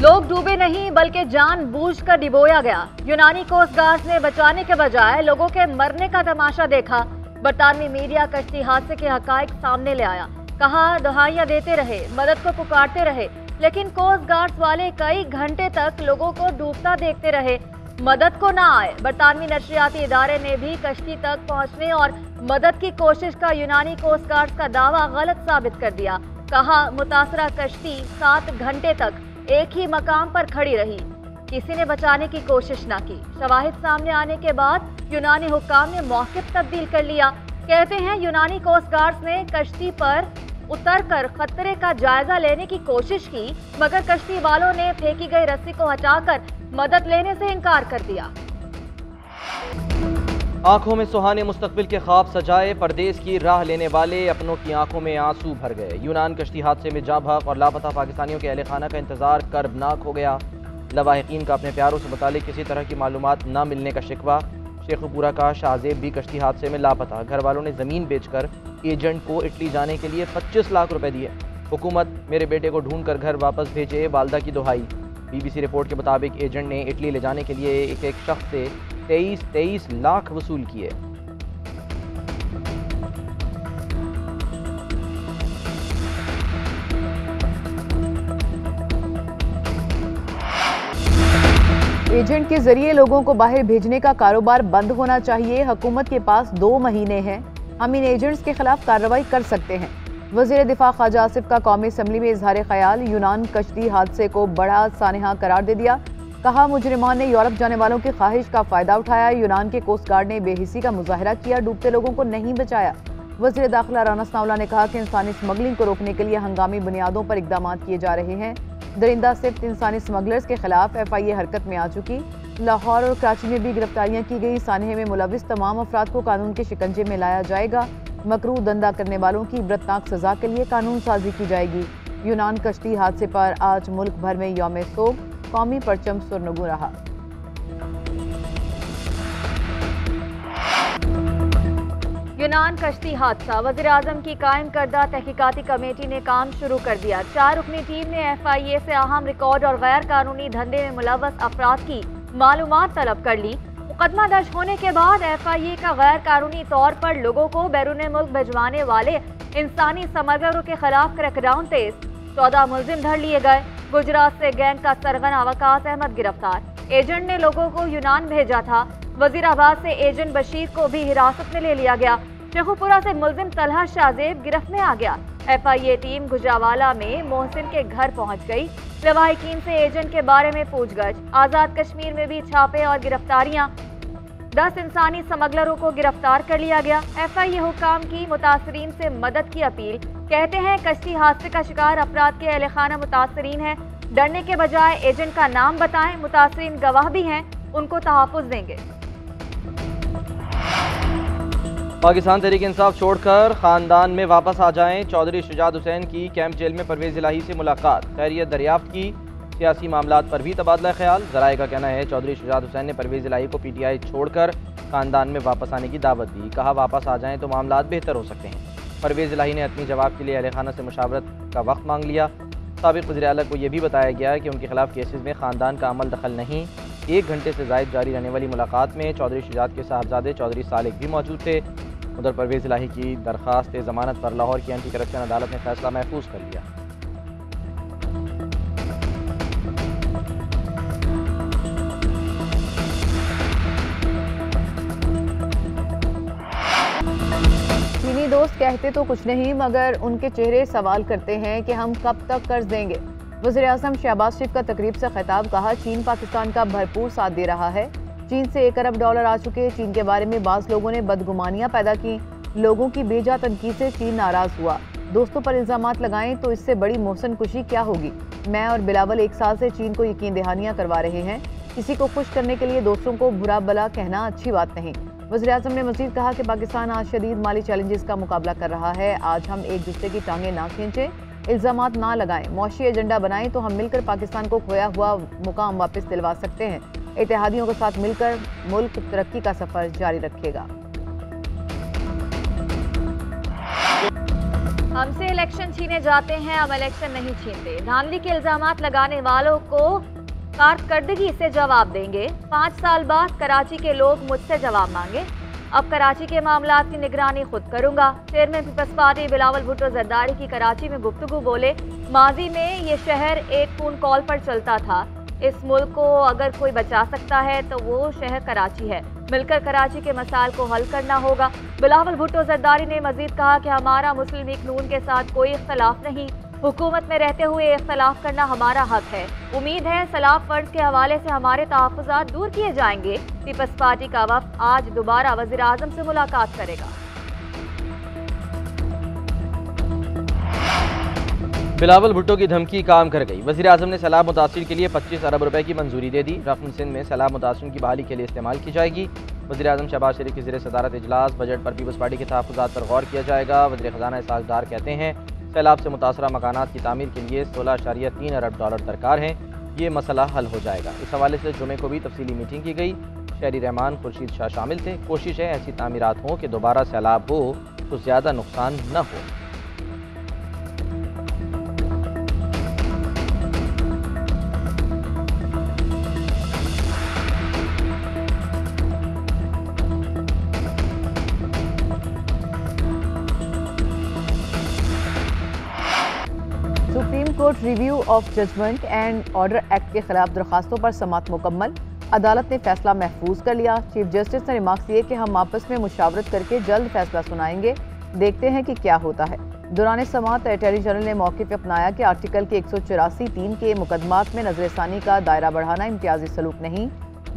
लोग डूबे नहीं बल्कि जानबूझकर डिबोया गया। यूनानी कोस्ट गार्ड ने बचाने के बजाय लोगों के मरने का तमाशा देखा। बरतानवी मीडिया कश्ती हादसे के हकायक सामने ले आया। कहा दुहाइयां देते रहे, मदद को पुकारते रहे, लेकिन कोस्ट गार्ड्स वाले कई घंटे तक लोगों को डूबता देखते रहे, मदद को ना आए। बरतानवी नशरियाती इदारे ने भी कश्ती तक पहुंचने और मदद की कोशिश का यूनानी कोस्ट गार्ड्स का दावा गलत साबित कर दिया। कहा मुतासरा कश्ती 7 घंटे तक एक ही मकाम पर खड़ी रही, किसी ने बचाने की कोशिश ना की। शवाहिद सामने आने के बाद यूनानी हुक्काम ने मौक़िफ़ तब्दील कर लिया। कहते हैं यूनानी कोस्ट गार्ड्स ने कश्ती पर उतरकर खतरे का जायजा लेने की कोशिश की, मगर कश्ती वालों ने फेंकी गई रस्सी को हटाकर मदद लेने से इनकार कर दिया। आंखों में सुहाने मुस्तकबिल के ख्वाब सजाए, परदेश की राह लेने वाले अपनों की आंखों में आंसू भर गए। यूनान कश्ती हादसे में जाँ भाग और लापता पाकिस्तानियों के अहले खाना का इंतजार कर्बनाक हो गया। लवाहिकीन का अपने प्यारों से मुतालिक किसी तरह की मालूमात न मिलने का शिकवा। शेखुपुरा का शाहजेब भी कश्ती हादसे में लापता। घर वालों ने ज़मीन बेचकर एजेंट को इटली जाने के लिए 25 लाख रुपए दिए। हुकूमत मेरे बेटे को ढूंढ कर घर वापस भेजे, वालदा की दुहाई। BBC रिपोर्ट के मुताबिक एजेंट ने इटली ले जाने के लिए एक शख्स से 23 लाख वसूल किए। एजेंट के जरिए लोगों को बाहर भेजने का कारोबार बंद होना चाहिए। हुकूमत के पास 2 महीने हैं, हम इन एजेंट्स के खिलाफ कार्रवाई कर सकते हैं। वज़ीर दिफा ख्वाजा आसिफ का कौमी असम्बली में इजहार ख्याल। यूनान कश्ती हादसे को बड़ा सानहा करार दे दिया। कहा मुजरिमान ने यूरोप जाने वालों की ख्वाहिश का फायदा उठाया। यूनान के कोस्ट गार्ड ने बेहिसी का मुजाहरा किया, डूबते लोगों को नहीं बचाया। वज़ीर दाखिला राना सनाउल्लाह ने कहा कि इंसानी स्मगलिंग को रोकने के लिए हंगामी बुनियादों पर इकदाम किए जा रहे हैं। दरिंदा सिफ्त इंसानी स्मगलर्स के खिलाफ FIA हरकत में आ चुकी। लाहौर और कराची में भी गिरफ्तारियां की गई। सानहे में मुलविस तमाम अफराद को कानून के शिकंजे में लाया जाएगा। मकरूह धंधा करने वालों की इबरतनाक सजा के लिए कानून साजी की जाएगी। यूनान कश्ती हादसे पर आज मुल्क भर में यौम सोग, कौमी परचम सुरनगू रहा। यूनान कश्ती हादसा, वज़ीर आज़म की कायम करदा तहकीकाती कमेटी ने काम शुरू कर दिया। 4 रुकनी टीम ने FIA से अहम रिकॉर्ड और गैर कानूनी धंधे में मुलव्वस अफराद की मालूमात तलब कर ली। मुकदमा दर्ज होने के बाद FIA का गैर कानूनी तौर पर लोगों को बैरून मुल्क भिजवाने वाले इंसानी समगलरों के खिलाफ क्रैकडाउन तेज। 14 मुलजिम धर लिए गए। गुजरात से गैंग का सरगना वकास अहमद गिरफ्तार। एजेंट ने लोगों को यूनान भेजा था। वजीराबाद से एजेंट बशीर को भी हिरासत में ले लिया गया। शेखुपुरा से मुलजिम तलहा शाहजेब गिरफ्त में आ गया। FIA टीम गुजरावाला में मोहसिन के घर पहुंच गई। लवाहिकीन से एजेंट के बारे में पूछगछ। आज़ाद कश्मीर में भी छापे और गिरफ्तारियां। 10 इंसानी स्मगलरों को गिरफ्तार कर लिया गया। FIA हुकाम की मुतासरीन से मदद की अपील। कहते हैं कश्ती हादसे का शिकार अफराद के अहले खाना मुतासरीन हैं। डरने के बजाय एजेंट का नाम बताएं। मुतासरीन गवाह भी हैं, उनको तहफ़्फ़ुज़ देंगे। पाकिस्तान तहरीक इंसाफ छोड़कर खानदान में वापस आ जाएं। चौधरी शुजात हुसैन की कैंप जेल में परवेज़ इलाही से मुलाकात, खैरियत दरियाफ्त की। सियासी मामलात पर भी तबादला ख्याल। ज़राए का कहना है चौधरी शुजात हुसैन ने परवेज़ इलाही को PTI छोड़कर खानदान में वापस आने की दावत दी। कहा वापस आ जाएं तो मामलात बेहतर हो सकते हैं। परवेज़ इलाही ने अपनी जवाब के लिए अहले खाना से मुशावरत का वक्त मांग लिया। साबिक़ वज़ीर आला को यह भी बताया गया कि उनके खिलाफ केसेस में ख़ानदान का अमल दखल नहीं। 1 घंटे से ज़ायद जारी रहने वाली मुलाकात में चौधरी शुजात के साहबजादे चौधरी सालिक भी मौजूद थे। उधर परवेज़ इलाही की दरख्वास्त ज़मानत पर लाहौर की एंटी करप्शन अदालत ने फैसला महफूज कर लिया। चीनी दोस्त कहते तो कुछ नहीं, मगर उनके चेहरे सवाल करते हैं कि हम कब तक कर्ज देंगे। वज़ीर आज़म शहबाज शरीफ का तकरीब से खिताब। कहा चीन पाकिस्तान का भरपूर साथ दे रहा है। चीन से $1 अरब आ चुके। चीन के बारे में बाज़ लोगों ने बदगुमानियां पैदा की। लोगों की बेजा तनकीद से चीन नाराज हुआ। दोस्तों पर इल्ज़ामात लगाएं तो इससे बड़ी मोहसन खुशी क्या होगी। मैं और बिलावल 1 साल से चीन को यकीन दहानियां करवा रहे हैं। किसी को खुश करने के लिए दोस्तों को बुरा भला कहना अच्छी बात नहीं। वज़ीर आज़म ने मज़ीद कहा कि पाकिस्तान आज शदीद माली चैलेंजेस का मुकाबला कर रहा है। आज हम एक दूसरे की टांगें ना खींचें, इल्ज़ामात ना लगाएं, मौशी एजेंडा बनाएं तो हम मिलकर पाकिस्तान को खोया हुआ मुकाम वापस दिलवा सकते हैं। इत्तेहादियों के साथ मिलकर मुल्क तरक्की का सफ़र जारी रखेगा। हमसे इलेक्शन छीने जाते हैं, हम इलेक्शन नहीं छीनते। धांधली के इल्जामात लगाने वालों को कारकर्दगी से जवाब देंगे। 5 साल बाद कराची के लोग मुझसे जवाब मांगे। अब कराची के मामलात की निगरानी खुद करूंगा। चेयरमैन पीपल्स पार्टी बिलावल भुट्टो जरदारी की कराची में गुफ्तगू बोले, माजी में ये शहर एक फोन कॉल पर चलता था। इस मुल्क को अगर कोई बचा सकता है तो वो शहर कराची है। मिलकर कराची के मसाइल को हल करना होगा। बिलावल भुट्टो जरदारी ने मजीद कहा कि हमारा मुस्लिम लीग नून के साथ कोई इख्तलाफ नहीं, हुकूमत में रहते हुए इख्तलाफ करना हमारा हक है। उम्मीद है सलाब फंड्स के हवाले से हमारे तहफ़्फ़ुज़ात दूर किए जाएंगे। पीपल्स पार्टी का वफ़द आज दोबारा वज़ीर आज़म से मुलाकात करेगा। बिलावल भुट्टो की धमकी काम कर गई। वज़ीर आज़म ने सैलाब मुतासिर के लिए 25 अरब रुपए की मंजूरी दे दी। रकम सिंध में सैलाब मुतासिर की बहाली के लिए इस्तेमाल की जाएगी। वज़ीर आज़म शहबाज शरीफ की ज़ेर सदारत इजलास बजट पर पीपल्स पार्टी के तहफ़्फ़ुज़ात पर गौर किया जाएगा। वज़ीर ख़ज़ाना इसहाक़ डार कहते हैं सैलाब से मुतासरा मकानात की तामीर के लिए 16.3 अरब डॉलर दरकार हैं। ये मसला हल हो जाएगा। इस हवाले से जुमे को भी तफसीली मीटिंग की गई। शहरी रहमान खुर्शीद शाह शामिल थे। कोशिश है ऐसी तामीरात हों कि दोबारा सैलाब हो तो ज़्यादा नुकसान न हो। Supreme Court review of judgment and order act के खिलाफ दरखास्तों पर समाअत मुकम्मल। अदालत ने फैसला महफूज कर लिया। चीफ जस्टिस ने रिमार्क्स दिए कि हम आपस में मुशावरत करके जल्द फैसला सुनाएंगे, देखते हैं कि क्या होता है। दौरान समाअत अटॉर्नी जनरल ने मौक़िफ़ अपनाया कि आर्टिकल के 184(3) के मुकदमात में नजरसानी का दायरा बढ़ाना इम्तियाजी सलूक नहीं।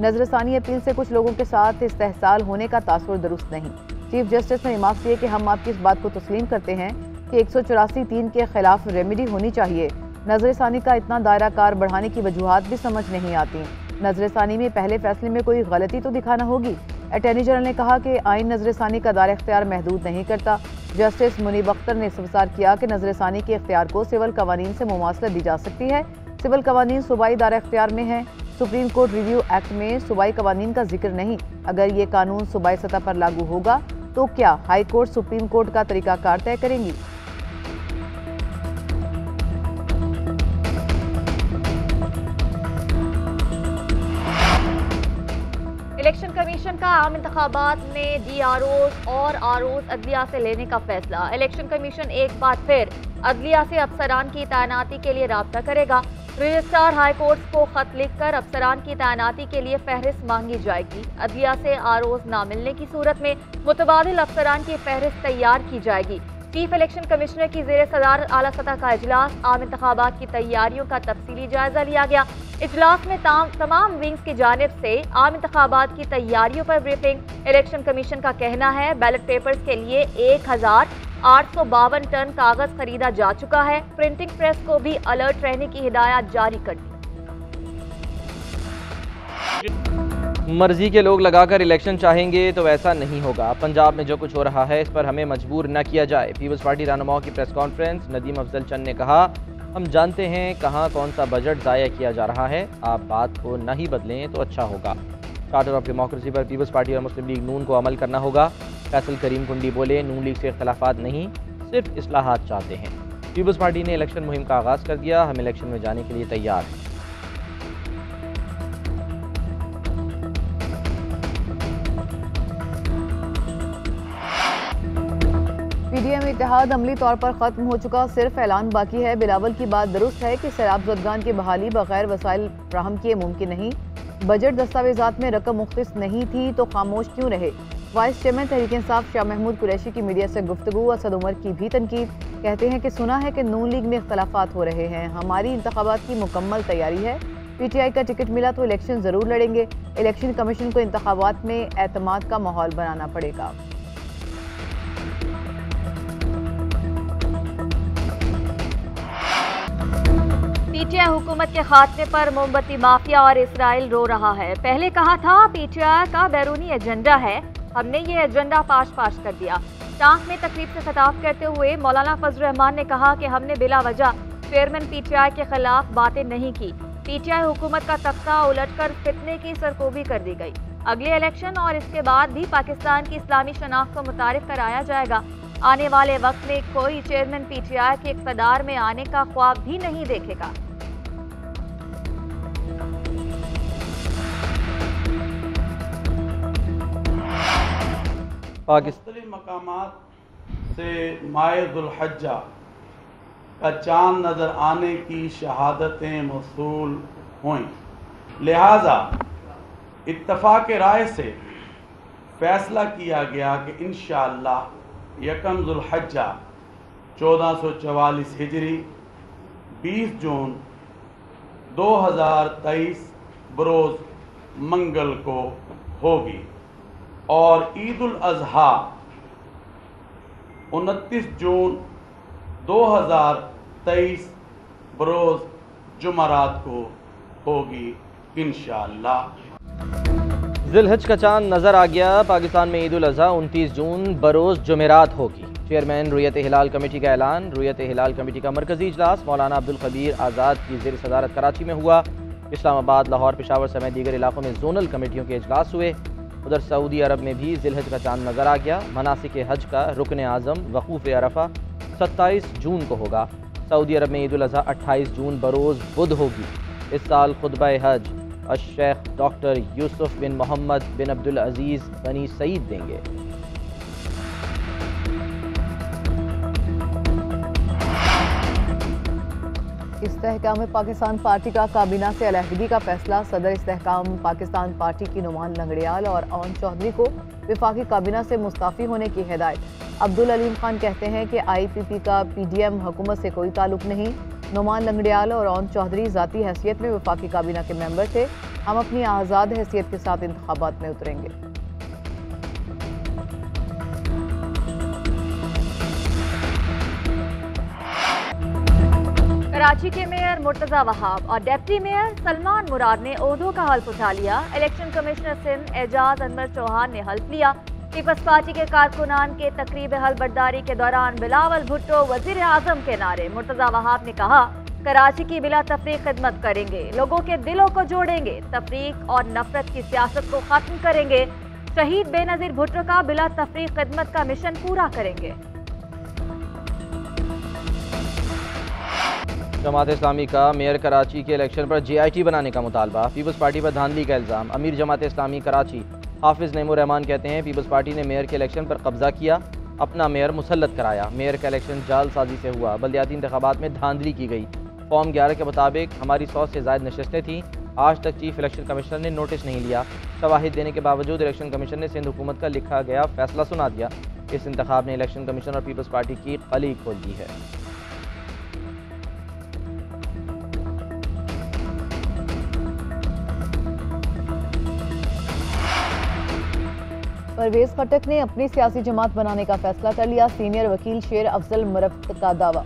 नजरसानी अपील से कुछ लोगों के साथ इस्तेहसाल होने का तासुर दुरुस्त नहीं। चीफ जस्टिस ने रिमार्क्स दिए कि हम आपकी इस बात को तस्लीम करते हैं कि 184(3) के खिलाफ रेमेडी होनी चाहिए। नजरसानी का इतना दायरा कार बढ़ाने की वजूहात भी समझ नहीं आती। नजरसानी में पहले फैसले में कोई गलती तो दिखाना होगी। अटॉर्नी जनरल ने कहा कि आइन नजरसानी का दायरा इख्तियार महदूद नहीं करता। जस्टिस मुनीब अख्तर ने इस्तफसार किया कि नजरसानी के इख्तियार को सिविल कवानीन से मुमासलत दी जा सकती है। सिविल कवानीन सूबाई दायरा इख्तियार में है। सुप्रीम कोर्ट रिव्यू एक्ट में सूबाई कवानीन का जिक्र नहीं। अगर ये कानून सूबाई सतह पर लागू होगा तो क्या हाई कोर्ट सुप्रीम कोर्ट का तरीकाकार तय करेंगी? इलेक्शन कमीशन का आम इंतखाबात में DROs और ROs अदलिया से लेने का फैसला। इलेक्शन कमीशन एक बार फिर अदलिया से अफसरान की तैनाती के लिए राब्ता करेगा। रजिस्ट्रार हाई कोर्ट को खत लिखकर अफसरान की तैनाती के लिए फहरिस्त मांगी जाएगी। अदलिया से ROs ना मिलने की सूरत में मुतबादिल अफसरान की फहरिस्त तैयार की जाएगी। चीफ इलेक्शन कमिश्नर की ज़ेर सदारत आला सतह का इजलास, आम इंतखाबात की तैयारियों का तफसीली जायजा लिया गया। इजलास में तमाम विंग्स की जानिब से आम इंतखाबात की तैयारियों पर ब्रीफिंग। इलेक्शन कमीशन का कहना है बैलेट पेपर्स के लिए 1852 टन कागज खरीदा जा चुका है। प्रिंटिंग प्रेस को भी अलर्ट रहने की हिदायत जारी कर दी। मर्जी के लोग लगाकर इलेक्शन चाहेंगे तो ऐसा नहीं होगा। पंजाब में जो कुछ हो रहा है इस पर हमें मजबूर न किया जाए। पीपल्स पार्टी रहनुमाओं की प्रेस कॉन्फ्रेंस। नदीम अफजल चंद ने कहा, हम जानते हैं कहाँ कौन सा बजट ज़ाया किया जा रहा है। आप बात को न ही बदलें तो अच्छा होगा। चार्टर ऑफ डेमोक्रेसी पर पीपल्स पार्टी और मुस्लिम लीग नून को अमल करना होगा। फैसल करीम कुंडी बोले, नून लीग से इख्तलाफात नहीं, सिर्फ इस्लाहात चाहते हैं। पीपल्स पार्टी ने इलेक्शन मुहिम का आगाज़ कर दिया। हम इलेक्शन में जाने के लिए तैयार हैं। PDM इत्तेहाद अमली तौर पर ख़त्म हो चुका, सिर्फ ऐलान बाकी है। बिलावल की बात दुरुस्त है कि सैलाब ज़दगान की बहाली बगैर वसाइल फ्राहम किए मुमकिन नहीं। बजट दस्तावेजात में रकम मुख्तस नहीं थी तो खामोश क्यों रहे? वाइस चेयरमैन तहरीक इंसाफ शाह महमूद कुरैशी की मीडिया से गुफ्तगू। असद उमर की भी तनकीद। कहते हैं कि सुना है कि नून लीग में इख्तलाफात हो रहे हैं, हमारी इंतखाबात की मुकम्मल तैयारी है। PTI का टिकट मिला तो इलेक्शन ज़रूर लड़ेंगे। इलेक्शन कमीशन को इंतखाबात में एतमाद का माहौल बनाना पड़ेगा। PTI हुकूमत के खात्मे पर मोमबत्ती माफिया और इसराइल रो रहा है। पहले कहा था PTI का बैरूनी एजेंडा है, हमने ये एजेंडा पाश कर दिया। टांक में तकरीब से खिताब करते हुए मौलाना फजल रहमान ने कहा कि हमने बिला वजह चेयरमैन PTI के खिलाफ बातें नहीं की। PTI हुकूमत का तख्ता उलटकर फितने की सरकोबी कर दी गई। अगले इलेक्शन और इसके बाद भी पाकिस्तान की इस्लामी शनाख्त को मुतारिफ कराया जाएगा। आने वाले वक्त में कोई चेयरमैन पीटीआई के इक़्तिदार में आने का ख्वाब भी नहीं देखेगा। मुख्तलिफ मकामात से माह दुल्हज्जा का चाँद नज़र आने की शहादतें मौसूल हुई, लिहाजा इत्तफाक राय से फैसला किया गया कि इंशाअल्लाह यकम जुल्हज्जा 1444 हिजरी 20 जून 2023 बरोज़ मंगल को होगी और ईद उल अज़हा 29 जून 2023 बरोज़ जुमरात को होगी इंशाअल्लाह। जिलहज का चांद नजर आ गया। पाकिस्तान में ईद उल अज़हा 29 जून बरोज़ जुमेरात होगी। चेयरमैन रुयत हिलाल कमेटी का ऐलान। रुयत हिलाल कमेटी का मरकजी इजलास मौलाना अब्दुल खबीर आज़ाद की ज़ेर सदारत कराची में हुआ। इस्लामाबाद, लाहौर, पेशावर समेत दीगर इलाकों में जोनल कमेटियों के इजलास हुए। उधर सऊदी अरब में भी जिलहज का चांद नजर आ गया। मनासिक हज का रुकन आज़म वकूफ़ अरफा 27 जून को होगा। सऊदी अरब में ईद उल अज़हा 28 जून बरोज़ बुध होगी। इस साल खुतबा हज शेख डॉक्टर यूसुफ बिन मोहम्मद बिन अब्दुल अजीज़ बनी सईद देंगे। इस्तेहकाम पाकिस्तान पार्टी का काबीना से अलहदगी का फैसला। सदर इस्तेहकाम पाकिस्तान पार्टी की नुमान लंगड़ियाल और ओन चौधरी को वफाकी काबीना से मुस्ताफ़ी होने की हिदायत। अब्दुल अलीम खान कहते हैं कि IPP का PDM हुकूमत से कोई ताल्लुक नहीं। नुमान लंगड़ियाल और ओन चौधरी ज़ाती हैसियत में वफाकी काबीना के मेंबर थे। हम अपनी आज़ाद हैसियत के साथ इंतखाबात में उतरेंगे। कराची के मेयर मुर्तज़ा वहाब और डिप्टी मेयर सलमान मुराद ने ओहदों का हल्फ उठा लिया। इलेक्शन कमिश्नर सिंध एजाज अनवर चौहान ने हल्फ लिया। पीपल्स पार्टी के कारकुनान के तकरीब हलबर्दारी के दौरान बिलावल भुट्टो वजीर आजम के नारे। मुर्तज़ा वहाब ने कहा, कराची की बिला तफरीक खिदमत करेंगे, लोगों के दिलों को जोड़ेंगे, तफरीक और नफरत की सियासत को खत्म करेंगे, शहीद बेनजीर भुट्टो का बिला तफरीक खिदमत का मिशन पूरा करेंगे। जमात इस्लामी का मेयर कराची के इलेक्शन पर JIT बनाने का मुतालबा। पीपल्स पार्टी पर धांधली का इल्ज़ाम। अमीर जमात इस्लामी कराची हाफिज नईमुर रहमान कहते हैं, पीपल्स पार्टी ने मेयर के इलेक्शन पर कब्जा किया, अपना मेयर मुसल्लत कराया। मेयर का इलेक्शन जालसाजी से हुआ। बल्दियाती इंतखाबात में धांधली की गई। फॉर्म 11 के मुताबिक हमारी 100 से ज़ायद नशस्तें थीं। आज तक चीफ इलेक्शन कमिश्नर ने नोटिस नहीं लिया। शवाहिद देने के बावजूद इलेक्शन कमीशन ने सिंध हुकूमत का लिखा गया फैसला सुना दिया। इस इंतखाब ने इलेक्शन कमीशन और पीपल्स पार्टी की कली खोल दी है। परवेज खटक ने अपनी सियासी जमात बनाने का फैसला कर लिया। सीनियर वकील शेर अफजल मुरफ्त का दावा।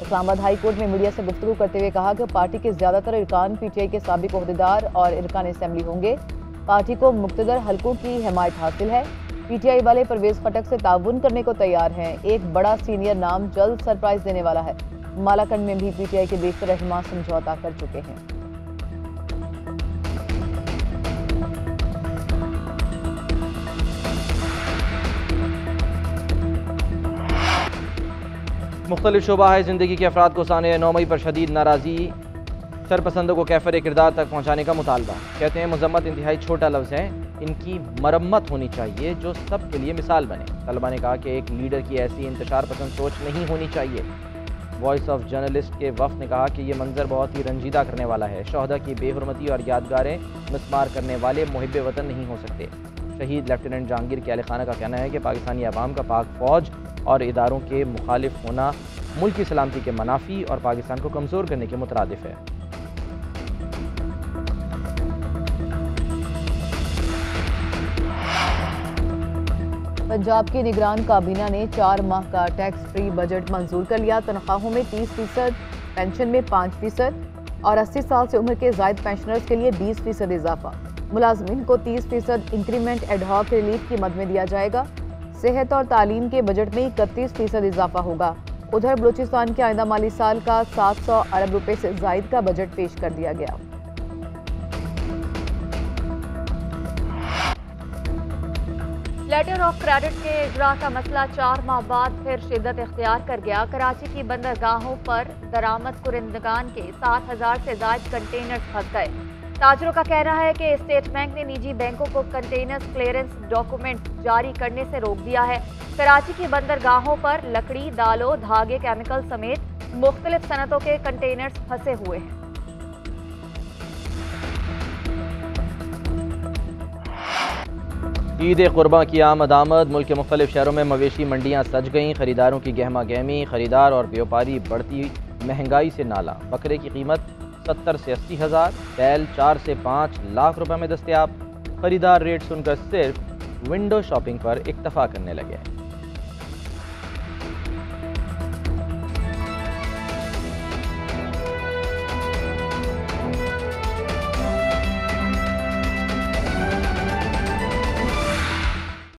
इस्लामाबाद हाई कोर्ट में मीडिया से गुफ्तगू करते हुए कहा कि पार्टी के ज्यादातर इरकान PTI के साबिक ओहदेदार और इरकान असेंबली होंगे। पार्टी को मुख्तदर हलकों की हिमायत हासिल है। PTI वाले परवेज खटक से ताउन करने को तैयार हैं। एक बड़ा सीनियर नाम जल्द सरप्राइज देने वाला है। मालाकंड में भी PTI के बेशतर रहनुमा समझौता कर चुके हैं। मुख्तलिफ शोबा है ज़िंदगी के अफराद को साने 9 मई पर शदीद नाराज़ी। शरपसंदों को कैफर किरदार तक पहुँचाने का मुतालबा। कहते हैं मजम्मत इंतहाई छोटा लफ्ज़ है, इनकी मरम्मत होनी चाहिए जो सब के लिए मिसाल बने। तलबा ने कहा कि एक लीडर की ऐसी इंतशार पसंद सोच नहीं होनी चाहिए। वॉइस ऑफ जर्नलिस्ट के वफ़द ने कहा कि ये मंजर बहुत ही रंजीदा करने वाला है। शहदा की बेहुरमती और यादगारें मिसमार करने वाले मुहिब्बे वतन नहीं हो सकते। शहीद लेफ्टिनेंट जहांगीर के अली खाना का कहना है कि पाकिस्तानी अवाम का पाक फ़ौज और इदारों के मुखालिफ होना मुल्क की सलामती के मनाफी और पाकिस्तान को कमज़ोर करने के मुतरादिफ है। पंजाब की निगरान काबीना ने 4 माह का टैक्स फ्री बजट मंजूर कर लिया। तनख्वाहों में 30%, पेंशन में 5% और 80 साल से उम्र के जायद पेंशनर्स के लिए 20% इजाफा। मुलाजमीन को 30% इंक्रीमेंट एडहॉक रिलीफ की मद में दिया जाएगा। सेहत और तालीम के बजट में 31% इजाफा होगा। उधर बलूचिस्तान के आइंदा माली साल का 700 अरब रुपए से जायद का बजट पेश कर दिया गया। लेटर ऑफ क्रेडिट के इजरा का मसला 4 माह बाद फिर शिद्दत इख्तियार कर गया। कराची की बंदरगाहों पर दरामद कुरिंदगान के 7,000 से ज्यादा कंटेनर्स फंस गए। ताजरों का कहना है कि स्टेट बैंक ने निजी बैंकों को कंटेनर्स क्लियरेंस डॉक्यूमेंट जारी करने से रोक दिया है। कराची की बंदरगाहों पर लकड़ी, दालों, धागे, केमिकल समेत मुख्तलिफ सनतों के कंटेनर्स फंसे हुए हैं। ईद कुर्बान की आमद मुल्क के मुख्तलिफ शहरों में मवेशी मंडियाँ सज गईं। खरीदारों की गहमा गहमी, खरीदार और व्यापारी बढ़ती महंगाई से नाला। बकरे की कीमत 70 से 80 हज़ार, बैल 4 से 5 लाख रुपए में दस्तयाब। खरीदार रेट सुनकर सिर्फ विंडो शॉपिंग पर इक्तफा करने लगे।